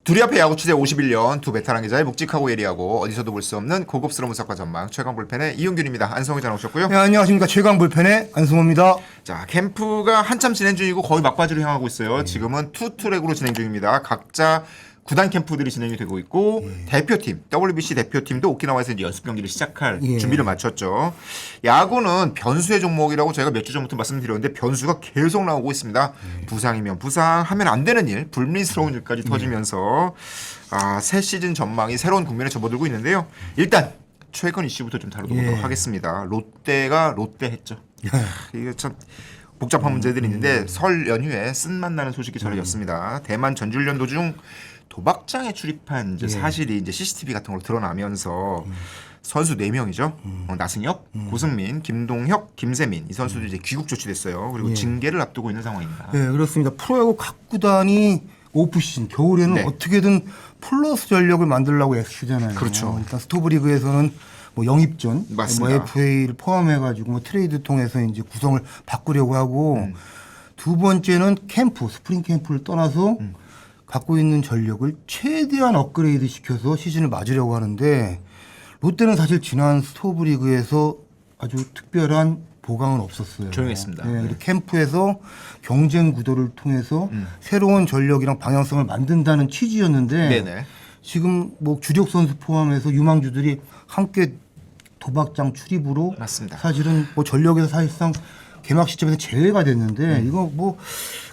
둘이 앞에 야구 취재 51년 두 베테랑 기자의 묵직하고 예리하고 어디서도 볼 수 없는 고급스러운 분석과 전망 최강 불펜의 이용균입니다. 안성호 기자 나오셨고요. 네, 안녕하십니까. 최강 불펜의 안승호입니다. 자, 캠프가 한참 진행 중이고 거의 막바지로 향하고 있어요. 지금은 투 트랙으로 진행 중입니다. 각자 구단 캠프들이 진행이 되고 있고 대표팀, WBC 대표팀도 오키나와에서 이제 연습 경기를 시작할 준비를 마쳤죠. 야구는 변수의 종목이라고 저희가 몇 주 전부터 말씀드렸는데 변수가 계속 나오고 있습니다. 부상이면 부상, 하면 안 되는 일, 불미스러운 일까지 터지면서 새 시즌 전망이 새로운 국면에 접어들고 있는데요. 일단 최근 이슈부터 좀 다뤄보도록 하겠습니다. 롯데가 롯데했죠. 이게 참 복잡한 문제들이 있는데 설 연휴에 쓴맛 나는 소식이 전해졌습니다. 대만 전주훈련 도중 도박장에 출입한 이제 사실이 이제 CCTV 같은 걸로 드러나면서 선수 4명이죠. 나승엽, 고승민, 김동혁, 김세민 이 선수들이 이제 귀국 조치됐어요. 그리고 징계를 앞두고 있는 상황입니다. 네, 그렇습니다. 프로야구 각 구단이 오프시즌 겨울에는 어떻게든 플러스 전력을 만들려고 애쓰잖아요. 그렇죠. 일단 스토브리그에서는 뭐 영입전, 맞습니다. 뭐 FA를 포함해가지고 뭐 트레이드 통해서 이제 구성을 바꾸려고 하고 두 번째는 캠프, 스프링 캠프를 떠나서 갖고 있는 전력을 최대한 업그레이드 시켜서 시즌을 맞으려고 하는데 롯데는 사실 지난 스토브리그에서 아주 특별한 보강은 없었어요. 조용했습니다. 네, 그리고 캠프에서 경쟁 구도를 통해서 새로운 전력이랑 방향성을 만든다는 취지였는데 네네. 지금 뭐 주력 선수 포함해서 유망주들이 함께 도박장 출입으로 맞습니다. 사실은 뭐 전력에서 사실상 개막 시점에서 제외가 됐는데 이거 뭐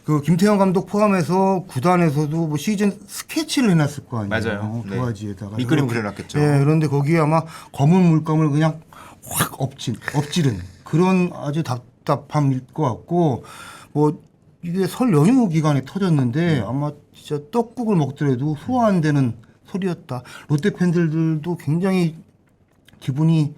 그 김태형 감독 포함해서 구단에서도 뭐 시즌 스케치를 해놨을 거 아니에요. 맞아요. 네. 도화지에다가 밑그림 그려놨겠죠. 네, 그런데 거기에 아마 검은 물감을 그냥 확 엎지른 그런 아주 답답함일 것 같고 뭐 이게 설 연휴 기간에 터졌는데 아마 진짜 떡국을 먹더라도 소화 안 되는 소리였다. 롯데 팬들도 굉장히 기분이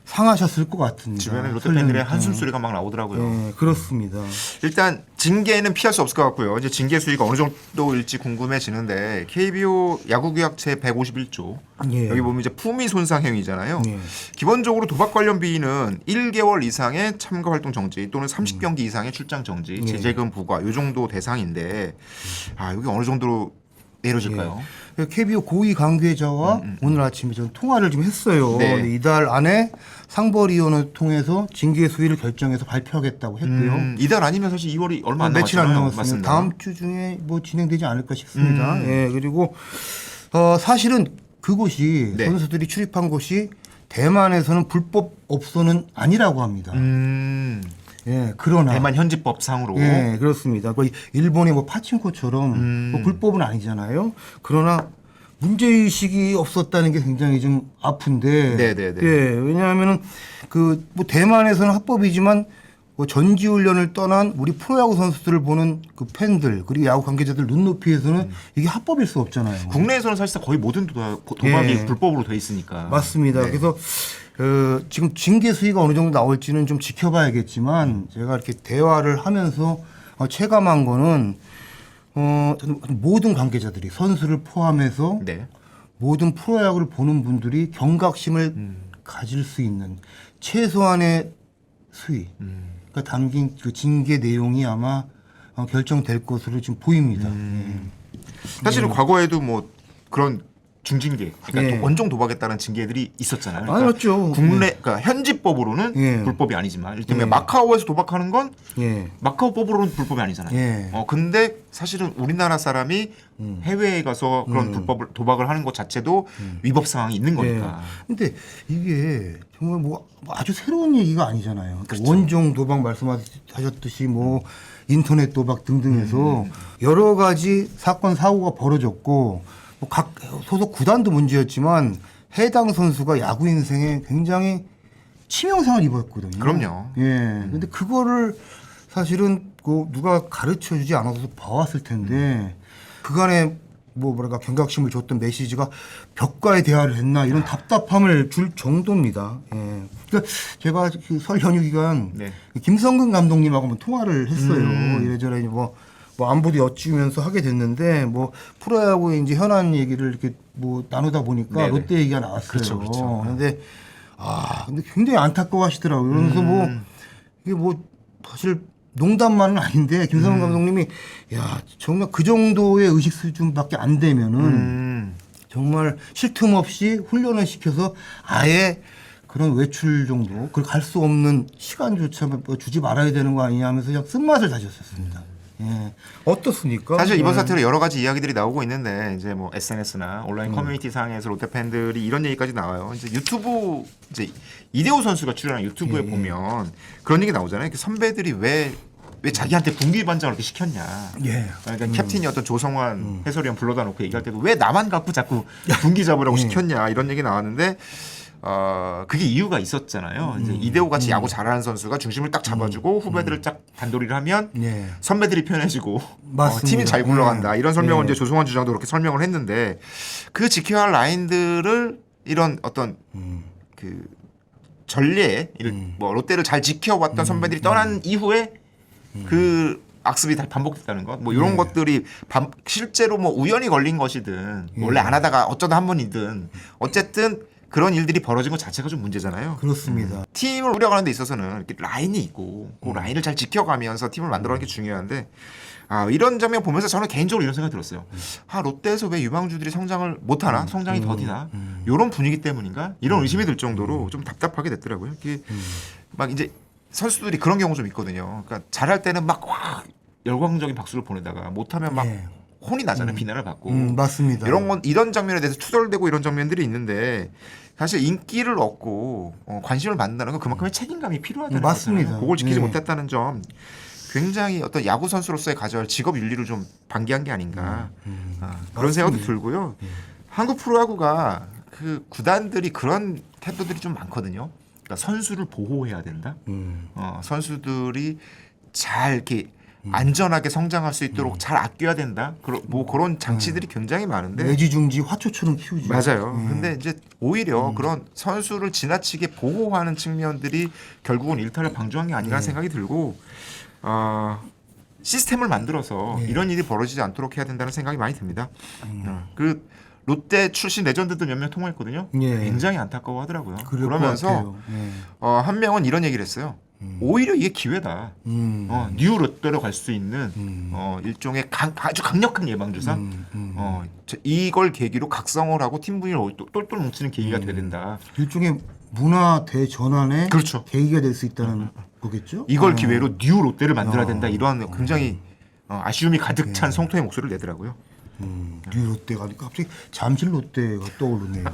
상하셨을 것 같습니다. 주변에 롯데 팬들의 한숨 소리가 막 나오더라고요. 네, 그렇습니다. 일단 징계는 피할 수 없을 것 같고요. 이제 징계 수위가 어느 정도일지 궁금해지는데 KBO 야구규약 제 151조 여기 보면 이제 품위 손상 행위잖아요. 기본적으로 도박 관련 비위는 1개월 이상의 참가 활동 정지 또는 30경기 이상의 출장 정지, 제재금 부과 요 정도 대상인데 여기 어느 정도로 내려질까요? KBO 고위 관계자와 오늘 아침에 전 통화를 좀 했어요. 네. 이달 안에 상벌위원을 통해서 징계 수위를 결정해서 발표하겠다고 했고요. 이달 아니면 사실 2월이 얼마 안 며칠 안 남았잖아요. 남았습니다. 맞습니다. 다음 주 중에 뭐 진행되지 않을까 싶습니다. 예, 그리고 사실은 그곳이 선수들이 출입한 곳이 대만에서는 불법 업소는 아니라고 합니다. 예, 그러나 대만 현지법상으로 예, 그렇습니다. 거의 일본의 뭐 파친코처럼 뭐 불법은 아니잖아요. 그러나 문제의식이 없었다는 게 굉장히 좀 아픈데. 네네네. 예, 왜냐하면은 그 뭐 대만에서는 합법이지만 뭐 전지훈련을 떠난 우리 프로야구 선수들을 보는 그 팬들 그리고 야구 관계자들 눈높이에서는 이게 합법일 수 없잖아요. 국내에서는 사실상 거의 모든 도박이 불법으로 돼 있으니까. 맞습니다. 그래서 지금 징계 수위가 어느 정도 나올지는 좀 지켜봐야겠지만 제가 이렇게 대화를 하면서 체감한 거는 저는 모든 관계자들이 선수를 포함해서 모든 프로야구를 보는 분들이 경각심을 가질 수 있는 최소한의 수위가 담긴 그 징계 내용이 아마 결정될 것으로 지금 보입니다. 사실은 과거에도 뭐 그런 중징계, 그러니까 원정 도박에 따른 징계들이 있었잖아요. 그러니까 맞죠. 그러니까 현지법으로는 불법이 아니지만, 일테면 마카오에서 도박하는 건 마카오법으로는 불법이 아니잖아요. 근데 사실은 우리나라 사람이 해외에 가서 그런 도박을 하는 것 자체도 위법 상황이 있는 거니까. 근데 이게 정말 뭐 아주 새로운 얘기가 아니잖아요. 그렇죠. 원정 도박 말씀하셨듯이 뭐 인터넷 도박 등등해서 여러 가지 사건 사고가 벌어졌고 뭐 각 소속 구단도 문제였지만 해당 선수가 야구 인생에 굉장히 치명상을 입었거든요. 그럼요. 예. 근데 그거를 사실은 그 누가 가르쳐 주지 않아서 봐왔을 텐데 그간에 뭐 뭐랄까 경각심을 줬던 메시지가 벽과의 대화를 했나 이런 답답함을 줄 정도입니다. 예. 그러니까 제가 그 설 연휴 기간 김성근 감독님하고 한번 통화를 했어요. 이래저래 뭐 안부도 여쭈면서 하게 됐는데 뭐 프로야구 이제 현안 얘기를 이렇게 뭐 나누다 보니까 롯데 얘기가 나왔어요. 그렇죠. 근데 근데 굉장히 안타까워하시더라고요. 그러면서 뭐 이게 뭐 사실 농담만은 아닌데 김성훈 감독님이 야 정말 그 정도의 의식 수준밖에 안 되면은 정말 쉴 틈 없이 훈련을 시켜서 아예 그런 외출 정도, 그 갈 수 없는 시간조차 뭐 주지 말아야 되는 거 아니냐 하면서 그냥 쓴맛을 다셨었습니다. 예. 어떻습니까? 사실 이번 예. 사태로 여러 가지 이야기들이 나오고 있는데 이제 뭐 SNS나 온라인 커뮤니티 상에서 롯데 팬들이 이런 얘기까지 나와요. 이제 유튜브 이제 이대호 선수가 출연한 유튜브에 보면 그런 얘기 나오잖아요. 이렇게 선배들이 왜 자기한테 분기 반장을 이렇게 시켰냐. 예. 그러니까 캡틴이었던 조성환 해설위원 불러다 놓고 얘기할 때도 왜 나만 갖고 자꾸 분기 잡으라고 시켰냐 이런 얘기 나왔는데 그게 이유가 있었잖아요. 이제 이대호 같이 야구 잘하는 선수가 중심을 딱 잡아주고 후배들을 딱 단도리를 하면 예. 선배들이 편해지고 맞습니다. 팀이 잘 굴러간다. 이런 설명을 예. 이제 조성환 주장도 그렇게 설명을 했는데 그 지켜야 할 라인들을 이런 어떤 그 전례, 뭐 롯데를 잘 지켜왔던 선배들이 떠난 이후에 그 악습이 다 반복됐다는 것, 뭐 이런 것들이 실제로 뭐 우연히 걸린 것이든 원래 안 하다가 어쩌다 한 번이든 어쨌든 그런 일들이 벌어진 것 자체가 좀 문제잖아요. 그렇습니다. 팀을 우려가는 데 있어서는 이렇게 라인이 있고 그 라인을 잘 지켜가면서 팀을 만들어가는 게 중요한데 이런 장면 보면서 저는 개인적으로 이런 생각이 들었어요. 롯데에서 왜 유망주들이 성장을 못하나? 성장이 더디나? 이런 분위기 때문인가? 이런 의심이 들 정도로 좀 답답하게 됐더라고요. 이게 막 이제 선수들이 그런 경우 좀 있거든요. 그러니까 잘할 때는 막 열광적인 박수를 보내다가 못하면 막 예. 혼이 나잖아요. 비난을 받고. 맞습니다. 이런 장면에 대해서 투덜대고 이런 장면들이 있는데 사실 인기를 얻고 관심을 받는다는 건 그만큼의 책임감이 필요하다는 맞습니다. 거잖아요. 그걸 지키지 예. 못했다는 점 굉장히 어떤 야구 선수로서의 가져야 할 직업 윤리를 좀 방기한 게 아닌가 그런 생각도 들고요. 한국 프로야구가 그 구단들이 그런 태도들이 좀 많거든요. 그러니까 선수를 보호해야 된다. 선수들이 잘 이렇게 안전하게 성장할 수 있도록 잘 아껴야 된다. 뭐 그런 장치들이 굉장히 많은데 애지중지 화초처럼 키우죠. 맞아요. 근데 이제 오히려 그런 선수를 지나치게 보호하는 측면들이 결국은 일탈을 방조한 게 아닌가 하는 생각이 들고 시스템을 만들어서 이런 일이 벌어지지 않도록 해야 된다는 생각이 많이 듭니다. 그 롯데 출신 레전드들 몇 명 통화했거든요. 예. 굉장히 안타까워하더라고요. 그럴 것 그러면서 같아요. 예. 한 명은 이런 얘기를 했어요. 오히려 이게 기회다. 뉴 롯데로 갈 수 있는 일종의 아주 강력한 예방주사. 이걸 계기로 각성을 하고 팀 분위기를 똘똘 뭉치는 계기가 돼야 된다. 일종의 문화 대전환의 그렇죠. 계기가 될 수 있다는 거겠죠. 이걸 기회로 뉴 롯데를 만들어야 된다. 이런 굉장히 아쉬움이 가득 찬 성토의 목소리를 내더라고요. 뉴 롯데가 갑자기 잠실 롯데가 떠오르네요.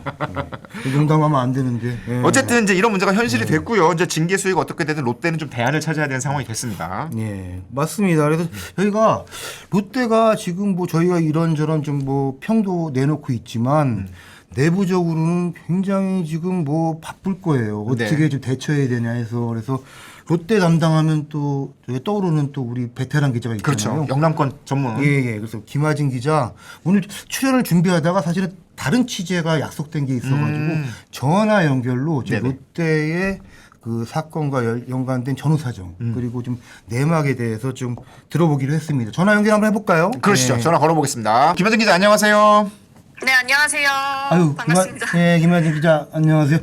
농담하면 안 되는데. 예. 어쨌든 이제 이런 문제가 현실이 됐고요. 이제 징계 수위가 어떻게 되든 롯데는 좀 대안을 찾아야 되는 상황이 됐습니다. 예, 맞습니다. 그래서 저희가 롯데가 지금 뭐 저희가 이런저런 좀 뭐 평도 내놓고 있지만 내부적으로는 굉장히 지금 뭐 바쁠 거예요. 어떻게 네. 좀 대처해야 되냐 해서 그래서 롯데 담당하면 또 저희 떠오르는 또 우리 베테랑 기자가 있잖아요. 그렇죠. 영남권 전문. 예. 그래서 김하진 기자 오늘 출연을 준비하다가 사실은 다른 취재가 약속된 게 있어가지고 전화 연결로 제 네네. 롯데의 그 사건과 연관된 전후 사정 그리고 좀 내막에 대해서 좀 들어보기로 했습니다. 전화 연결 한번 해볼까요? 그러시죠. 네. 전화 걸어보겠습니다. 김하진 기자 안녕하세요. 네, 안녕하세요. 아유, 반갑습니다. 김하진 기자 안녕하세요.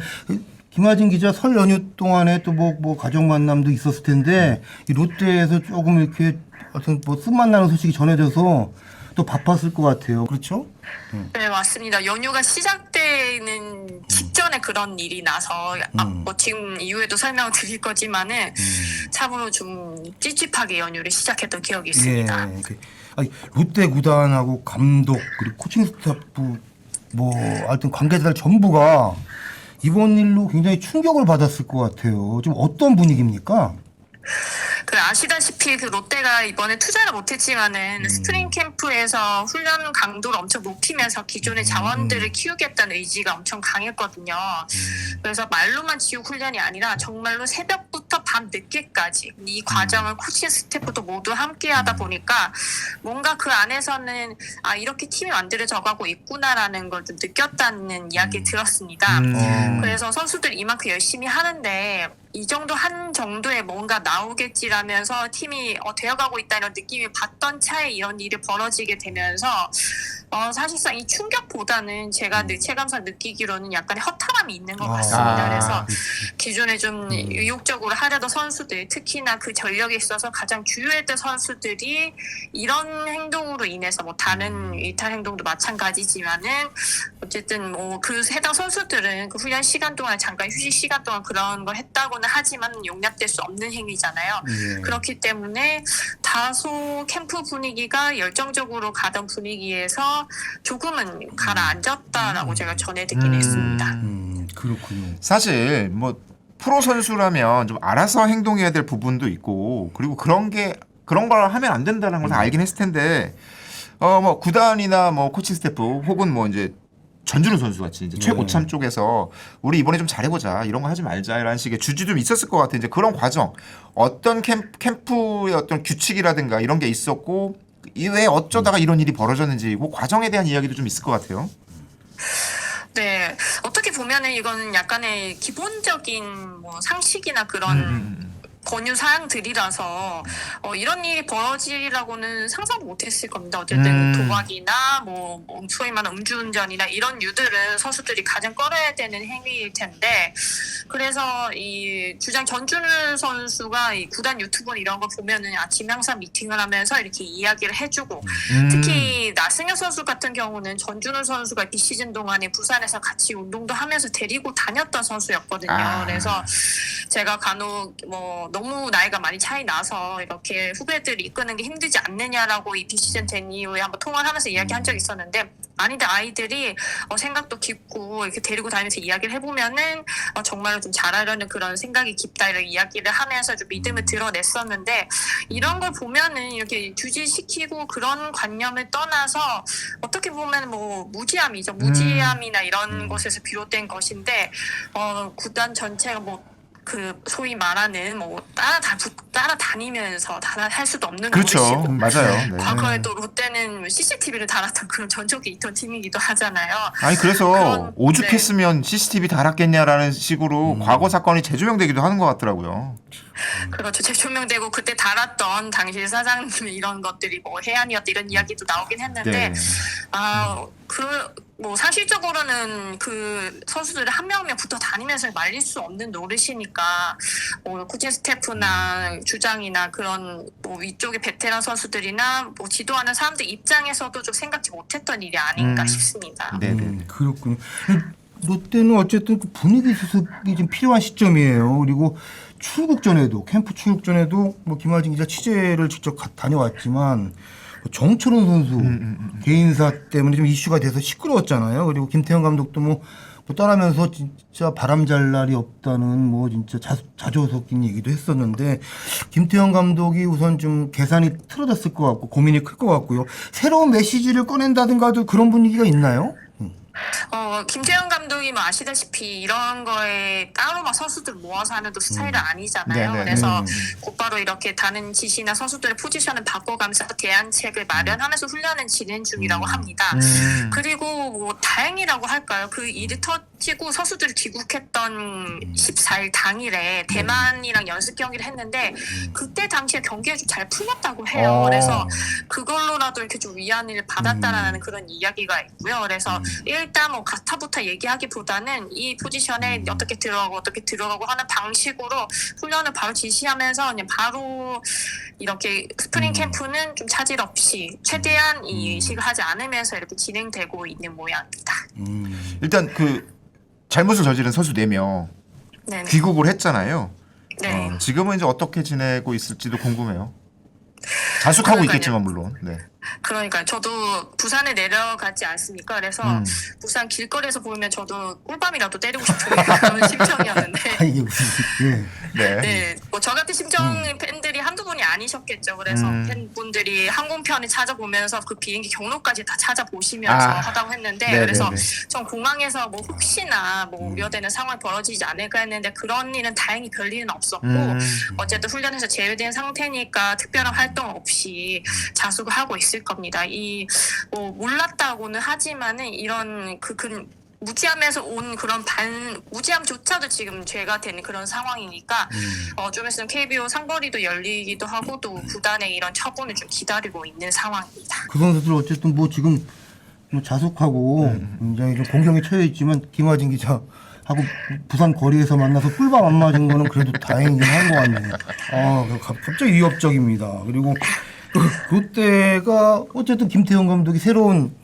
김하진 기자 설 연휴 동안에 또 뭐 가족 만남도 있었을 텐데 이 롯데에서 조금 이렇게 어떤 뭐 쓴맛 나는 소식이 전해져서 또 바빴을 것 같아요. 그렇죠? 네, 맞습니다. 연휴가 시작되는 직전에 그런 일이 나서 뭐 지금 이후에도 설명을 드릴 거지만은 참으로 좀 찝찝하게 연휴를 시작했던 기억이 있습니다. 예. 아니, 롯데 구단하고 감독 그리고 코칭 스태프 뭐 하여튼 관계자들 전부가 이번 일로 굉장히 충격을 받았을 것 같아요. 좀 어떤 분위기입니까? 그 아시다시피 그 롯데가 이번에 투자를 못했지만은 스프링 캠프에서 훈련 강도를 엄청 높이면서 기존의 자원들을 키우겠다는 의지가 엄청 강했거든요. 그래서 말로만 지우 훈련이 아니라 정말로 새벽부터 밤 늦게까지 이 과정을 코칭 스태프도 모두 함께하다 보니까 뭔가 그 안에서는 이렇게 팀이 만들어져 가고 있구나라는 걸 좀 느꼈다는 이야기 들었습니다. 그래서 선수들이 이만큼 열심히 하는데 이 정도 한 정도의 뭔가 나오겠지라면서 팀이 되어가고 있다 이런 느낌이 받던 차에 이런 일이 벌어지게 되면서 사실상 이 충격보다는 제가 체감상 느끼기로는 약간의 허탈함이 있는 것 같습니다. 그래서 기존에 좀 의욕적으로 하려던 선수들, 특히나 그 전력에 있어서 가장 주요했던 선수들이 이런 행동으로 인해서 뭐 다른 이탈 행동도 마찬가지지만은 어쨌든 뭐 그 해당 선수들은 그 훈련 시간 동안 잠깐 휴식 시간 동안 그런 걸 했다고는 하지만 용납될 수 없는 행위잖아요. 그렇기 때문에 다소 캠프 분위기가 열정적으로 가던 분위기에서 조금은 가라앉았다라고 제가 전해 듣긴 했습니다. 그렇군요. 사실 뭐 프로 선수라면 좀 알아서 행동해야 될 부분도 있고 그리고 그런 걸 하면 안 된다는 걸 다 알긴 했을 텐데 뭐 구단이나 뭐 코칭 스태프 혹은 뭐 이제 전준우 선수 같이 이제 최고참 쪽에서 우리 이번에 좀 잘해보자 이런 거 하지 말자라는 식의 주지 좀 있었을 것 같아요. 이제 그런 과정 어떤 캠프의 어떤 규칙이라든가 이런 게 있었고 왜 어쩌다가 이런 일이 벌어졌는지 그 과정에 대한 이야기도 좀 있을 것 같아요. 네, 어떻게 보면은 이거는 약간의 기본적인 뭐 상식이나 그런 권유 사항들이라서 이런 일이 벌어지라고는 상상도 못했을 겁니다. 어쨌든 도박이나 뭐 소위 말하는 음주운전이나 이런 유들은 선수들이 가장 꺼려야 되는 행위일 텐데 그래서 이 주장 전준우 선수가 이 구단 유튜브 이런 거 보면은 아침에 항상 미팅을 하면서 이렇게 이야기를 해주고 특히 나승엽 선수 같은 경우는 전준우 선수가 비시즌 동안에 부산에서 같이 운동도 하면서 데리고 다녔던 선수였거든요. 그래서 제가 간혹 뭐 너무 나이가 많이 차이 나서 이렇게 후배들이 이끄는 게 힘들지 않느냐라고 이 비시즌 된 이후에 한번 통화를 하면서 이야기한 적이 있었는데 아니다 아이들이 생각도 깊고 이렇게 데리고 다니면서 이야기를 해보면은 정말로 좀 잘하려는 그런 생각이 깊다 이런 이야기를 하면서 좀 믿음을 드러냈었는데 이런 걸 보면은 이렇게 규제시키고 그런 관념을 떠나서 어떻게 보면 뭐 무지함이죠. 무지함이나 이런 것에서 비롯된 것인데 구단 전체가 뭐 그 소위 말하는 뭐 따라다니면서 할 수도 없는 그렇죠. 노릇이고 맞아요. 네. 과거에도 롯데는 CCTV를 달았던 그런 전적이 있던 팀이기도 하잖아요. 아니 그래서 오죽했으면 네. CCTV 달았겠냐라는 식으로 과거 사건이 재조명되기도 하는 것 같더라고요. 그렇죠. 재조명되고 그때 달았던 당시 사장님 이런 것들이 뭐 해안이었다 이런 이야기도 나오긴 했는데 네. 뭐 사실적으로는 그 선수들을 한 명 한 명 붙어 다니면서 말릴 수 없는 노릇이니까 뭐 코칭 스태프나 주장이나 그런 뭐 위쪽의 베테랑 선수들이나 뭐 지도하는 사람들 입장에서도 좀 생각지 못했던 일이 아닌가 싶습니다. 네네. 그렇군요. 롯데는 어쨌든 그 분위기 수습이 좀 필요한 시점이에요. 그리고 출국 전에도 캠프 출국 전에도 뭐 김하진 기자 취재를 직접 다녀왔지만 정철원 선수 개인사 때문에 좀 이슈가 돼서 시끄러웠잖아요. 그리고 김태형 감독도 뭐 떠나면서 진짜 바람 잘 날이 없다는 뭐 진짜 자주 섞인 얘기도 했었는데 김태형 감독이 우선 좀 계산이 틀어졌을 것 같고 고민이 클 것 같고요. 새로운 메시지를 꺼낸다든가도 그런 분위기가 있나요? 김태형 감독이 뭐 아시다시피 이런 거에 따로 막 선수들 모아서 하는 또 스타일은 아니잖아요. 네네. 그래서 곧바로 이렇게 다른 지시나 선수들의 포지션을 바꿔가면서 대안책을 마련하면서 훈련은 진행 중이라고 합니다. 그리고 뭐 다행이라고 할까요? 그 일이 터지고 선수들이 귀국했던 14일 당일에 대만이랑 연습 경기를 했는데 그때 당시에 경기가 좀 잘 풀렸다고 해요. 그래서 그걸로라도 이렇게 좀 위안을 받았다라는 그런 이야기가 있고요. 그래서 일단 뭐 가타부터 얘기하기보다는 이 포지션에 어떻게 들어가고 하는 방식으로 훈련을 바로 지시하면서 그냥 바로 이렇게 스프링 캠프는 좀 차질 없이 최대한 이 의식을 하지 않으면서 이렇게 진행되고 있는 모양입니다. 일단 그 잘못을 저지른 선수 4명 네네. 귀국을 했잖아요. 네. 지금은 이제 어떻게 지내고 있을지도 궁금해요. 자숙하고 그러니까요. 있겠지만 물론. 네. 그러니까 저도 부산에 내려가지 않습니까? 그래서 부산 길거리에서 보면 저도 꿀밤이라도 때리고 싶은 그런 심정이었는데 이게 무슨 네. 네, 뭐 저 같은 심정 팬들이 한두 분이 아니셨겠죠. 그래서 팬분들이 항공편을 찾아보면서 그 비행기 경로까지 다 찾아보시면서 하다고 했는데 네네네. 그래서 전 공항에서 뭐 혹시나 뭐 우려되는 상황이 벌어지지 않을까 했는데 그런 일은 다행히 별일은 없었고 어쨌든 훈련에서 제외된 상태니까 특별한 활동 없이 자숙을 하고 있을 겁니다. 뭐 몰랐다고는 하지만은 이런 무지함에서 온 그런 무지함조차도 지금 죄가 되는 그런 상황이니까 좀 있으면 KBO 상벌이도 열리기도 하고 또 구단의 이런 처분을 좀 기다리고 있는 상황입니다. 그 선수들 어쨌든 뭐 지금 뭐 자숙하고 굉장히 좀 공경에 처해 있지만 김하진 기자하고 부산 거리에서 만나서 꿀밤 안 맞은 거는 그래도 다행이긴 한 것 같네요. 갑자기 위협적입니다. 그리고 롯데가 어쨌든 김태형 감독이 새로운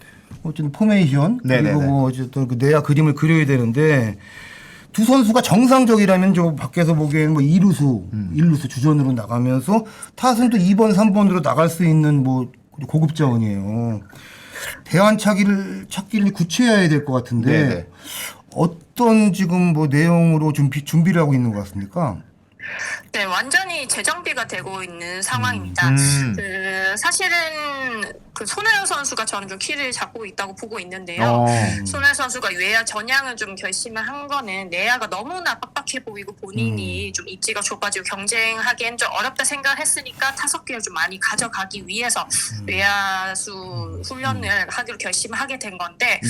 어쨌든 포메이션 그리고 뭐 어쨌든 그 내야 그림을 그려야 되는데 두 선수가 정상적이라면 저 밖에서 보기에는 뭐 1루수 주전으로 나가면서 타순도 2번, 3번으로 나갈 수 있는 뭐 고급 자원이에요. 대안 찾기를 구체해야 될 것 같은데 네네. 어떤 지금 뭐 내용으로 준비를 하고 있는 것 같습니까? 네, 완전히 재정비가 되고 있는 상황입니다. 사실은 그 손흥민 선수가 저는 좀 키를 잡고 있다고 보고 있는데요. 손흥민 선수가 외야 전향을 좀 결심을 한 거는 내야가 너무나 빡빡해 보이고 본인이 좀 입지가 좁아지고 경쟁하기엔 좀 어렵다 생각을 했으니까 타석기를 좀 많이 가져가기 위해서 외야수 훈련을 하기로 결심을 하게 된 건데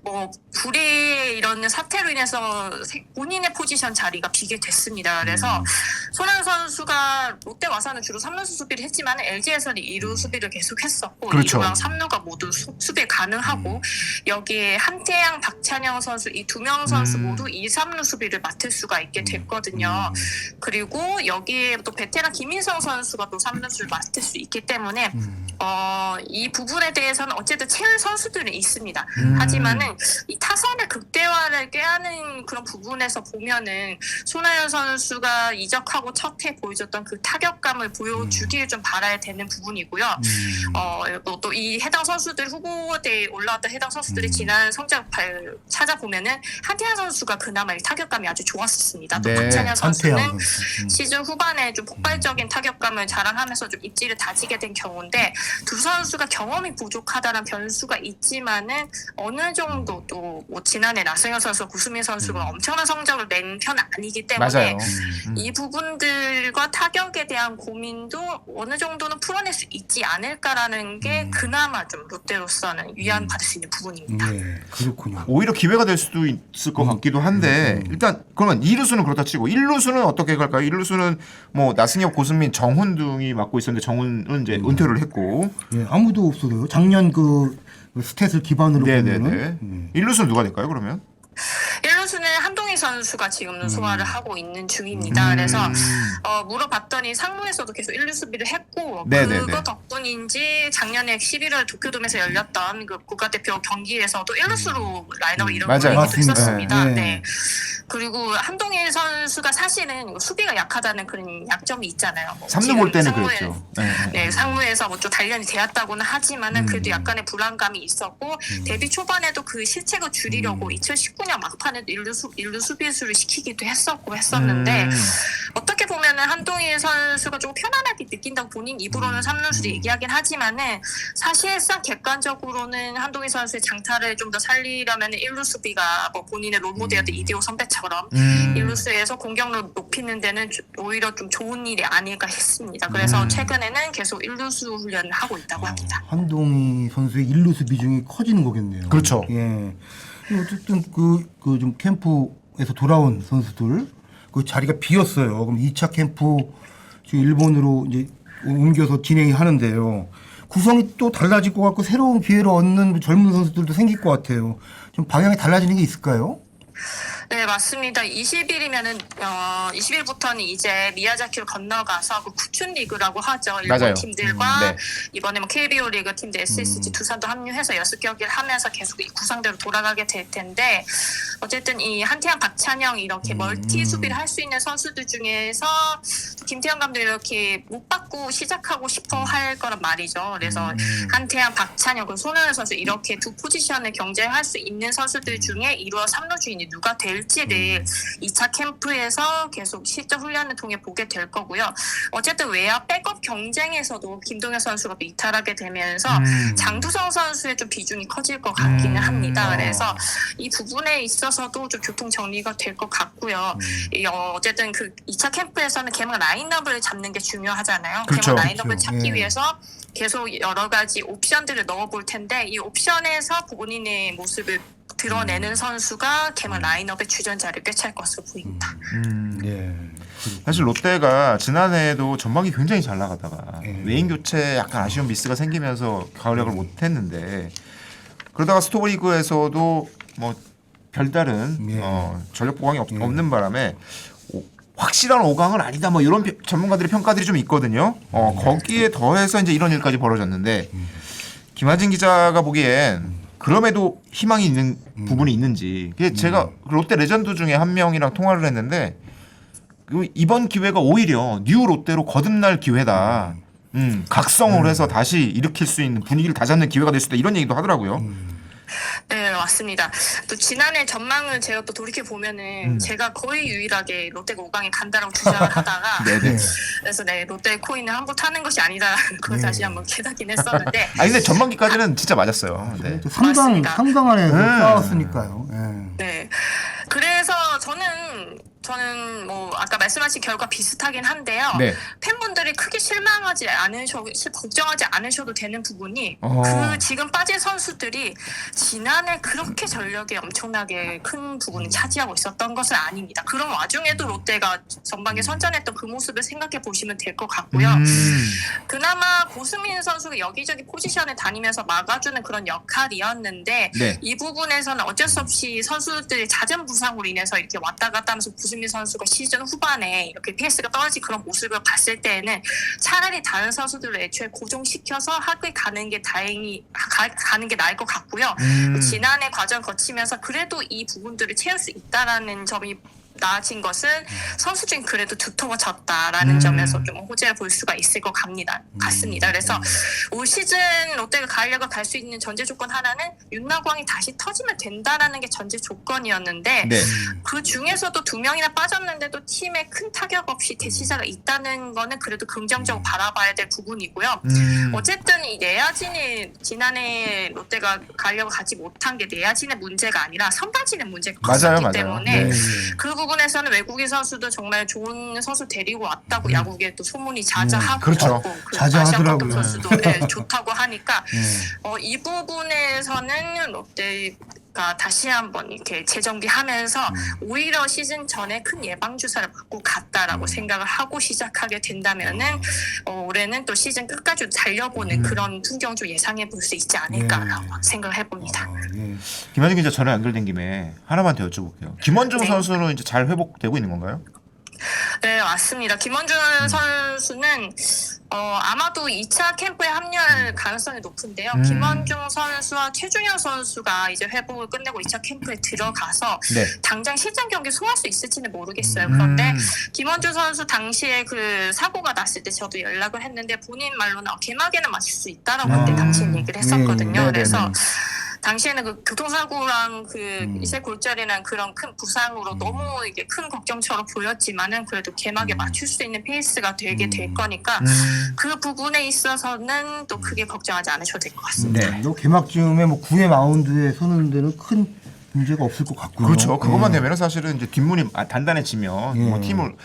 뭐 불의 이런 사태로 인해서 본인의 포지션 자리가 비게 됐습니다. 그래서 손흥민 선수가 롯데 와서는 주로 3루수 수비를 했지만 LG에서는 2루 수비를 계속했었고 그렇죠. 2루랑 3루가 모두 수비 가능하고 여기에 한태양, 박찬영 선수 이 두 명 선수 모두 2, 3루 수비를 맡을 수가 있게 됐거든요. 그리고 여기에 또 베테랑 김인성 선수가 또 3루수를 맡을 수 있기 때문에 이 부분에 대해서는 어쨌든 채울 선수들은 있습니다. 하지만은 이 타선의 극대화를 꾀하는 그런 부분에서 보면은 손아연 선수가 이적하고 첫 해 보여줬던 그 타격감을 보여주길 좀 바라야 되는 부분이고요. 또 이 해당 선수들 후보대에 올라왔던 해당 선수들의 지난 성적 찾아보면은 한태양 선수가 그나마 타격감이 아주 좋았었습니다. 또 박찬현 선수는 시즌 후반에 좀 폭발적인 타격감을 자랑하면서 좀 입지를 다지게 된 경우인데 두 선수가 경험이 부족하다는 변수가 있지만은 어느 정도 또 뭐 지난해 나승현 선수, 구수민 선수가 엄청난 성적을 낸 편은 아니기 때문에 이 부분들과 타격에 대한 고민도 어느 정도는 풀어낼 수 있지 않을까라는 게 그나마 좀 롯데로서는 위안받을 수 있는 부분입니다. 네, 그렇군요. 오히려 기회가 될 수도 있을 것 같기도 한데 일단 그러면 2루수는 그렇다 치고 1루수는 어떻게 갈까요? 1루수는 뭐 나승엽, 고승민, 정훈 등이 맡고 있었는데 정훈은 이제 은퇴를 했고 아무도 없어요. 작년 그 스탯을 기반으로 보면은 1루수는 누가 될까요? 그러면 1루수는 한동희 선수가 지금 소화를 하고 있는 중입니다. 그래서 물어봤더니 상무에서도 계속 1루 수비를 했고 그거 덕분인지 작년에 11월 도쿄돔에서 열렸던 그 국가대표 경기에서도 1루수로 라인업을 이뤄내기도 했었습니다. 네. 그리고 한동희 선수가 사실은 수비가 약하다는 그런 약점이 있잖아요. 뭐 3루 볼 때는 그랬죠. 네, 상무에서 뭐 좀 단련이 되었다고는 하지만은 그래도 약간의 불안감이 있었고 데뷔 초반에도 그 실책을 줄이려고 2019년 막판에도 1루 수비수를 시키기도 했었는데 어떻게 보면은 한동희 선수가 좀 편안하게 느낀다고 본인 입으로는 3루수를 얘기하긴 하지만은 사실상 객관적으로는 한동희 선수의 장타를 좀 더 살리려면 1루 수비가 뭐 본인의 롤모델이었던 이대호 선배처럼 1루수에서 공격력 높이는 데는 오히려 좀 좋은 일이 아닐까 했습니다. 그래서 최근에는 계속 1루수 훈련을 하고 있다고 합니다. 한동희 선수의 1루수 비중이 커지는 거겠네요. 그렇죠. 예. 어쨌든 그 좀 캠프에서 돌아온 선수들 그 자리가 비었어요. 그럼 2차 캠프 지금 일본으로 이제 옮겨서 진행이 하는데요. 구성이 또 달라질 것 같고 새로운 기회를 얻는 젊은 선수들도 생길 것 같아요. 좀 방향이 달라지는 게 있을까요? 네, 맞습니다. 20일이면은 20일부터는 이제 미야자키로 건너가서 그 구춘 리그라고 하죠. 일본 팀들과 이번에 뭐 KBO 리그 팀들 SSG 두산도 합류해서 6경기를 하면서 계속 이 구상대로 돌아가게 될 텐데 어쨌든 이 한태양, 박찬영 이렇게 멀티 수비를 할 수 있는 선수들 중에서 김태형 감독이 이렇게 못 받고 시작하고 싶어 할 거란 말이죠. 그래서 한태양, 박찬영, 그리고 손흥민 선수 이렇게 두 포지션을 경쟁할 수 있는 선수들 중에 1루와 3루 주인이 누가 될지를 2차 캠프에서 계속 실전 훈련을 통해 보게 될 거고요. 어쨌든 외야 백업 경쟁에서도 김동현 선수가 또 이탈하게 되면서 장두성 선수의 좀 비중이 커질 것 같기는 합니다. 그래서 이 부분에 있어서도 좀 교통 정리가 될 것 같고요. 어쨌든 그 2차 캠프에서는 개막 라인업을 잡는 게 중요하잖아요. 그렇죠. 개막 라인업을 잡기 위해서 계속 여러 가지 옵션들을 넣어볼 텐데 이 옵션에서 본인의 모습을 드러내는 선수가 개막 라인업의 주전 자리를 꿰찰 것으로 보입니다. 예. 사실 롯데가 지난해에도 전반기 굉장히 잘 나가다가 예. 외인 교체 약간 아쉬운 미스가 생기면서 가을약을 못했는데 그러다가 스토리그에서도 뭐 별다른 예. 전력 보강이 없는 바람에 확실한 5강은 아니다 뭐 이런 전문가들의 평가들이 좀 있거든요. 거기에 더해서 이제 이런 일까지 벌어졌는데 김하진 기자가 보기엔 그럼에도 희망이 있는 부분이 있는지 제가 롯데 레전드 중에 한 명이랑 통화를 했는데 이번 기회가 오히려 뉴 롯데로 거듭날 기회다. 각성을 해서 다시 일으킬 수 있는 분위기를 다잡는 기회가 될 수 있다 이런 얘기도 하더라고요. 네, 맞습니다. 또 지난해 전망을 제가 또 돌이켜 보면은 제가 거의 유일하게 롯데가 5강에 간다라고 주장을 하다가 네네. 그래서 네, 롯데 코인을 함부로 타는 것이 아니다라는 걸 다시 한번 깨닫긴 했었는데 아니 근데 전반기까지는 진짜 맞았어요. 네. 3강 맞습니다. 3강 안에서 싸웠으니까요. 예. 네. 그래서 저는 뭐 아까 말씀하신 결과 비슷하긴 한데요. 네. 팬분들이 크게 걱정하지 않으셔도 되는 부분이 그 지금 빠진 선수들이 지난해 그렇게 전력에 엄청나게 큰 부분을 차지하고 있었던 것은 아닙니다. 그런 와중에도 롯데가 전반기에 선전했던 그 모습을 생각해 보시면 될 것 같고요. 그나마 고수민 선수가 여기저기 포지션에 다니면서 막아주는 그런 역할이었는데 네. 이 부분에서는 어쩔 수 없이 선수들의 잦은 부상으로 인해서 이렇게 왔다 갔다 하면서 고수민 선수가 시즌 후반에 이렇게 페이스가 떨어진 그런 모습을 봤을 때에는 차라리 다른 선수들을 애초에 고정시켜서 학을 가는 게 가는 게 나을 것 같고요. 지난해 과정 거치면서 그래도 이 부분들을 채울 수 있다라는 점이 나아진 것은 선수 중에 그래도 두터워졌다라는 점에서 좀 호재를 볼 수가 있을 것 같습니다. 그래서 올 시즌 롯데가 가을야구 갈 수 있는 전제 조건 하나는 윤나광이 다시 터지면 된다라는 게 전제 조건이었는데 네. 그 중에서도 2명이나 빠졌는데도 팀에 큰 타격 없이 대치사가 있다는 거는 그래도 긍정적으로 바라봐야 될 부분이고요. 어쨌든 이 내야진이 지난해 롯데가 가을야구 가지 못한 게 내야진의 문제가 아니라 선발진의 문제가 컸기 때문에 네. 그 부분에서는 외국인 선수도 정말 좋은 선수 데리고 왔다고 야구계에 또 소문이 자자하고 그렇죠. 그 자자하더라고요. 아시아 감독 선수도 네, 좋다고 하니까 이 부분에서는 롯데가 다시 한번 이렇게 재정비하면서 오히려 시즌 전에 큰 예방 주사를 맞고 갔다라고 생각을 하고 시작하게 된다면은 올해는 또 시즌 끝까지 달려보는 그런 풍경 좀 예상해 볼 수 있지 않을까라고 생각을 해봅니다. 예. 김하진 기자 전화 연결된 김에 하나만 더 여쭤볼게요. 김원중 네. 선수는 이제 잘 회복되고 있는 건가요? 네, 맞습니다. 김원준 선수는 아마도 2차 캠프에 합류할 가능성이 높은데요. 김원중 선수와 최준현 선수가 이제 회복을 끝내고 2차 캠프에 들어가서 네. 당장 실전 경기 소화할 수 있을지는 모르겠어요. 그런데 김원준 선수 당시에 그 사고가 났을 때 저도 연락을 했는데 본인 말로는 개막에는 맞출 수 있다라고 그때 당시에 얘기를 했었거든요. 네, 그래서 네, 네. 당시에는 그 교통사고랑 그 이세 골절이랑 그런 큰 부상으로 너무 이게 큰 걱정처럼 보였지만은 그래도 개막에 맞출 수 있는 페이스가 되게 될 거니까 그 부분에 있어서는 또 크게 걱정하지 않으셔도 될 것 같습니다. 네. 요 개막쯤에 뭐 9회 마운드에 서는 데는 큰 문제가 없을 것 같고요. 그렇죠. 그것만 예. 되면 사실은 이제 뒷문이 단단해지면 예. 뭐 팀을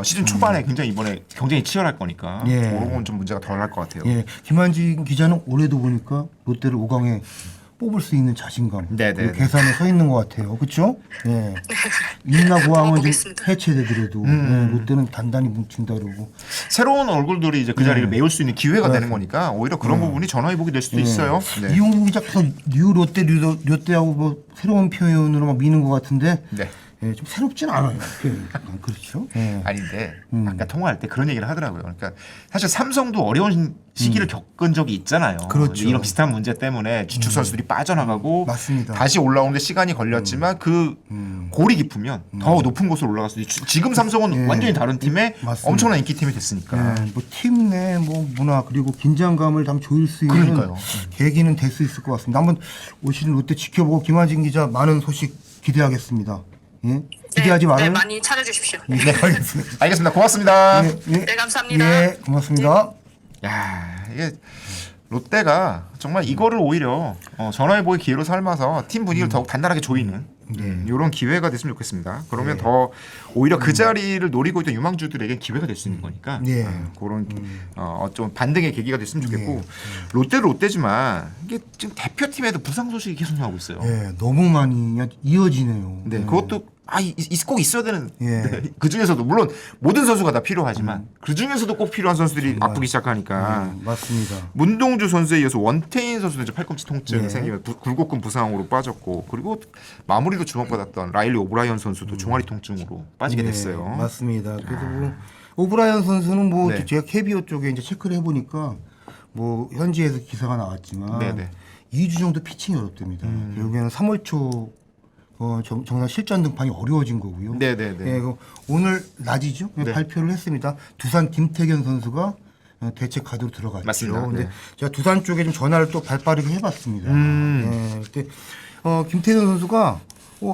시즌 초반에 굉장히 이번에 경쟁이 치열할 거니까 예. 그런 건 좀 문제가 덜 날 것 같아요. 예, 김한진 기자는 올해도 보니까 롯데를 5강에 뽑을 수 있는 자신감, 네네. 그리고 계산에 서 있는 것 같아요. 그렇죠? 예. 인나고항은 좀 먹어보겠습니다. 해체되더라도 예, 롯데는 단단히 뭉친다 그러고. 새로운 얼굴들이 이제 그 자리를 메울 수 있는 기회가 되는 거니까 오히려 그런 부분이 전화위복이 될 수도 있어요. 네. 이용국 기자께서 뉴 롯데하고 뭐 새로운 표현으로 막 미는 것 같은데 네. 예, 좀 새롭진 않아요. 표현이. 그렇죠? 예. 아닌데 아까 통화할 때 그런 얘기를 하더라고요. 그러니까 사실 삼성도 어려운 시기를 겪은 적이 있잖아요. 그렇죠. 이런 비슷한 문제 때문에 주축 선수들이 빠져나가고 맞습니다. 다시 올라오는데 시간이 걸렸지만 그 골이 깊으면 더 높은 곳으로 올라갈 수도 있죠. 지금 삼성은 예. 완전히 다른 팀에 맞습니다. 엄청난 인기 팀이 됐으니까. 예, 뭐팀 내 뭐 문화 그리고 긴장감을 좀 조일 수 있는 그러니까요. 계기는 될 수 있을 것 같습니다. 한번 올 시즌 롯데 지켜보고 김하진 기자 많은 소식 기대하겠습니다. 예? 기대하지 네, 말아요. 네, 많이 찾아주십시오. 네, 알겠습니다. 알겠습니다. 고맙습니다. 예, 예. 네, 감사합니다. 예, 고맙습니다. 야 이게 롯데가 정말 이거를 오히려 전화위복의 기회로 삼아서 팀 분위기를 더욱 단단하게 조이는 이런 기회가 됐으면 좋겠습니다. 그러면 더 오히려 그 자리를 노리고 있던 유망주들에게 기회가 될 수 있는 거니까 예. 그런 좀 반등의 계기가 됐으면 좋겠고 롯데지만 이게 지금 대표팀에도 부상 소식이 계속 나오고 있어요. 예, 너무 많이 이어지네요. 네, 그것도 꼭 있어야 되는. 예. 네, 그 중에서도 물론 모든 선수가 다 필요하지만 그 중에서도 꼭 필요한 선수들이 아프기 시작하니까. 맞습니다. 문동주 선수에 이어서 원태인 선수도 이제 팔꿈치 통증이 예. 생기면 굴곡근 부상으로 빠졌고 그리고 마무리로 주목받았던 라일리 오브라이언 선수도 종아리 통증으로 빠지게 됐어요. 맞습니다. 그래서 뭐 오브라이언 선수는 뭐 네. 제가 KBO 쪽에 이제 체크를 해보니까 뭐 현지에서 기사가 나왔지만 네네. 2주 정도 피칭이 어렵답니다. 결국에는 3월 초 정말 실전 등판이 어려워진 거고요. 네네네. 예, 오늘 낮이죠. 네. 발표를 했습니다. 두산 김태견 선수가 대체 카드로 들어갔죠. 맞습니다. 근데 네. 제가 두산 쪽에 좀 전화를 또 발빠르게 해봤습니다. 예, 그때 김태견 선수가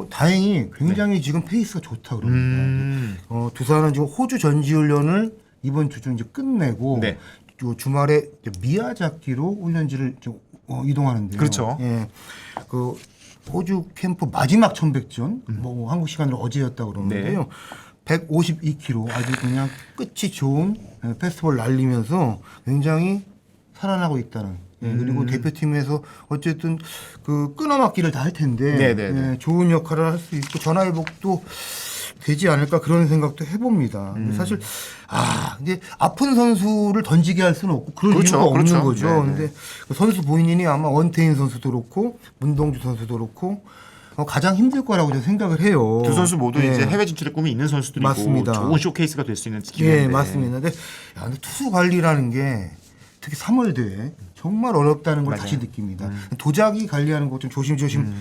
다행히 굉장히 지금 페이스가 좋다 그럽니다. 두산은 지금 호주 전지훈련을 이번 주 중 이제 끝내고 네. 주말에 이제 미야자키로 훈련지를 좀 이동하는데요. 그렇죠. 예, 그 호주 캠프 마지막 천백전, 뭐 한국 시간으로 어제였다 그러는데요. 네. 152km 아주 그냥 끝이 좋은 페스티벌 날리면서 굉장히 살아나고 있다는. 예, 그리고 대표팀에서 어쨌든 그 끊어막기를 다 할 텐데 네네네. 예, 좋은 역할을 할 수 있고 전화위복도 되지 않을까 그런 생각도 해봅니다. 사실 이제 아픈 선수를 던지게 할 수는 없고 그런 그렇죠, 이유가 없는 그렇죠. 거죠. 네네. 근데 그 선수 본인이 아마 원태인 선수도 그렇고 문동주 선수도 그렇고 가장 힘들 거라고 저는 생각을 해요. 두 선수 모두 예. 이제 해외 진출의 꿈이 있는 선수들이고 맞습니다. 좋은 쇼케이스가 될 수 있는 기회인데. 예, 맞습니다. 근데 투수 관리라는 게 특히 3월 대회 정말 어렵다는 걸 맞아요. 다시 느낍니다. 도자기 관리하는 거 좀 조심조심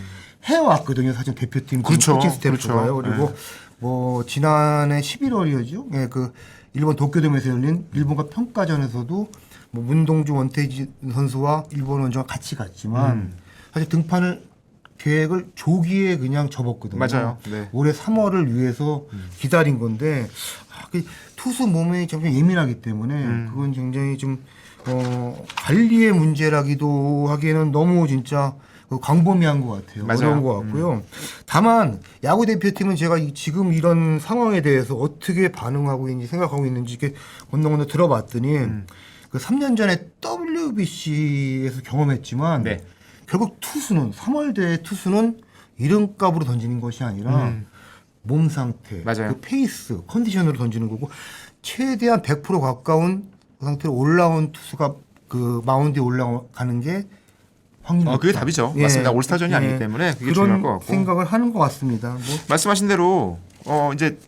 해왔거든요. 사실 대표팀 그렇죠. 코칭 스태프가요. 그렇죠. 그리고 뭐 지난해 11월이었죠. 예, 그 일본 도쿄돔에서 열린 일본과 평가전에서도 뭐 문동주 원태지 선수와 일본 원정과 같이 갔지만 사실 등판을 계획을 조기에 그냥 접었거든요. 맞아요. 네. 올해 3월을 위해서 기다린 건데 그 투수 몸이 좀 예민하기 때문에 그건 굉장히 좀 관리의 문제라기도 하기에는 너무 진짜 광범위한 것 같아요. 맞아요. 어려운 것 같고요. 다만 야구 대표팀은 제가 지금 이런 상황에 대해서 어떻게 반응하고 있는지 생각하고 있는지 이렇게 건너건너 들어봤더니 그 3년 전에 WBC에서 경험했지만 네. 결국 투수는 3월대 투수는 이름값으로 던지는 것이 아니라 몸 상태, 맞아요. 그 페이스, 컨디션으로 던지는 거고 최대한 100% 가까운 상태로 올라온 투수가 그 마운드에 올라가는 게 확률이 그게 높다. 답이죠. 예. 맞습니다. 올스타전이 예. 아니기 때문에 그게 그런 중요할 것 같고. 생각을 하는 것 같습니다. 뭐 말씀하신 대로 이제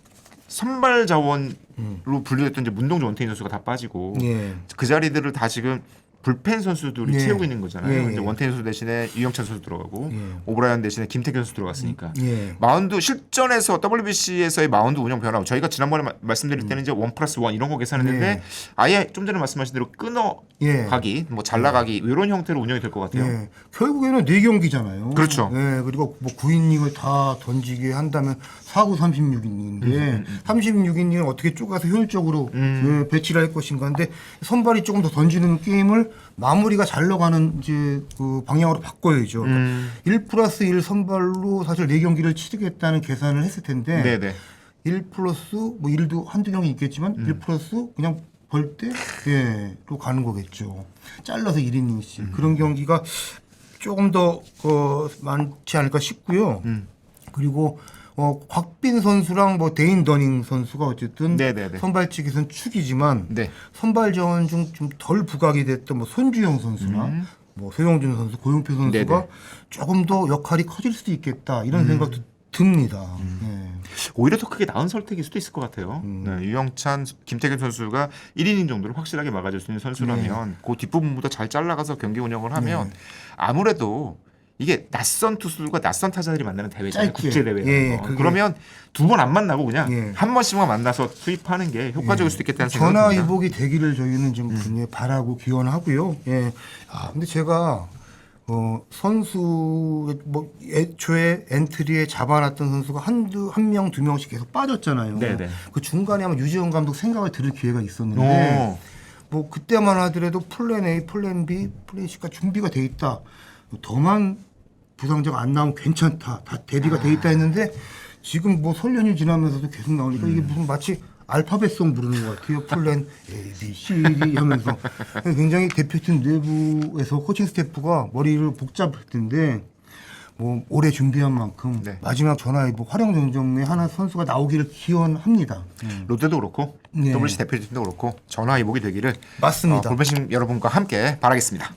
선발 자원으로 분류됐던 이제 문동주 원태인 선수가 다 빠지고 예. 그 자리들을 다 지금 불펜 선수들이 예. 채우고 있는 거잖아요. 예, 예. 이제 원태인 선수 대신에 유영찬 선수 들어가고 예. 오브라이언 대신에 김태균 선수 들어갔으니까 예. 마운드 실전에서 WBC에서의 마운드 운영 변화고 저희가 지난번에 말씀드릴 때는 이제 1+1 이런 거 계산했는데 예. 아예 좀 전에 말씀하신 대로 끊어 예. 가기 뭐 잘라가기 이런 형태로 운영이 될 것 같아요. 예. 결국에는 4경기잖아요. 그렇죠. 예. 그리고 뭐 9이닝을 다 던지게 한다면 4구 36이닝인데 36이닝을 어떻게 쪼가서 효율적으로 예, 배치를 할 것인가. 근데 선발이 조금 더 던지는 게임을 마무리가 잘 나가는 이제 그 방향으로 바꿔야죠. 그러니까 1+1 선발로 사실 4경기를 치르겠다는 계산을 했을 텐데 네네. 1 플러스 뭐 1도 한두 경기 있겠지만 1 플러스 그냥 벌 때로 가는 거겠죠. 잘라서 1이닝씩 그런 경기가 조금 더 많지 않을까 싶고요. 그리고 곽빈 선수랑 뭐 데인 더닝 선수가 어쨌든 네네네. 선발 측에서는 축이지만 네. 선발 자원 중 좀 덜 부각이 됐던 뭐 손주영 선수나 뭐 소영준 선수, 고용표 선수가 네네. 조금 더 역할이 커질 수도 있겠다 이런 생각도 듭니다. 예. 오히려 더 크게 나은 선택일 수도 있을 것 같아요. 네, 유영찬, 김태균 선수가 1이닝 정도를 확실하게 막아줄 수 있는 선수라면 그 뒷부분보다 잘 잘라가서 경기 운영을 하면 아무래도 이게 낯선 투수들과 낯선 타자들이 만나는 대회잖아요. 짧게. 국제 대회라는 예, 거. 그게- 그러면 두 번 안 만나고 그냥 예. 한 번씩만 만나서 투입하는 게 효과적일 수도 있겠다는 생각이 전화 듭니다. 위복이 되기를 저희는 좀 굉장히 바라고 기원하고요. 예. 근데 제가 선수 뭐 애초에 엔트리에 잡아놨던 선수가 한 명, 두 명씩 계속 빠졌잖아요. 네네. 그 중간에 아마 유지원 감독 생각을 들을 기회가 있었는데 뭐 그때만 하더라도 플랜 A, 플랜 B, 플랜 C가 준비가 돼 있다. 더만 부상자가 안 나오면 괜찮다. 다 대비가 돼 있다 했는데 지금 뭐 설 연휴 지나면서도 계속 나오니까 이게 무슨 마치 알파벳송 부르는 것 같아요. 플랜 A, B, C, D 하면서 굉장히 대표팀 내부에서 코칭 스태프가 머리를 복잡했던데 뭐 올해 준비한 만큼 네. 마지막 전화위복 활용 정정에 하나 선수가 나오기를 기원합니다. 롯데도 그렇고 네. WBC 대표팀도 그렇고 전화위복이 되기를 맞습니다. 골반심 여러분과 함께 바라겠습니다.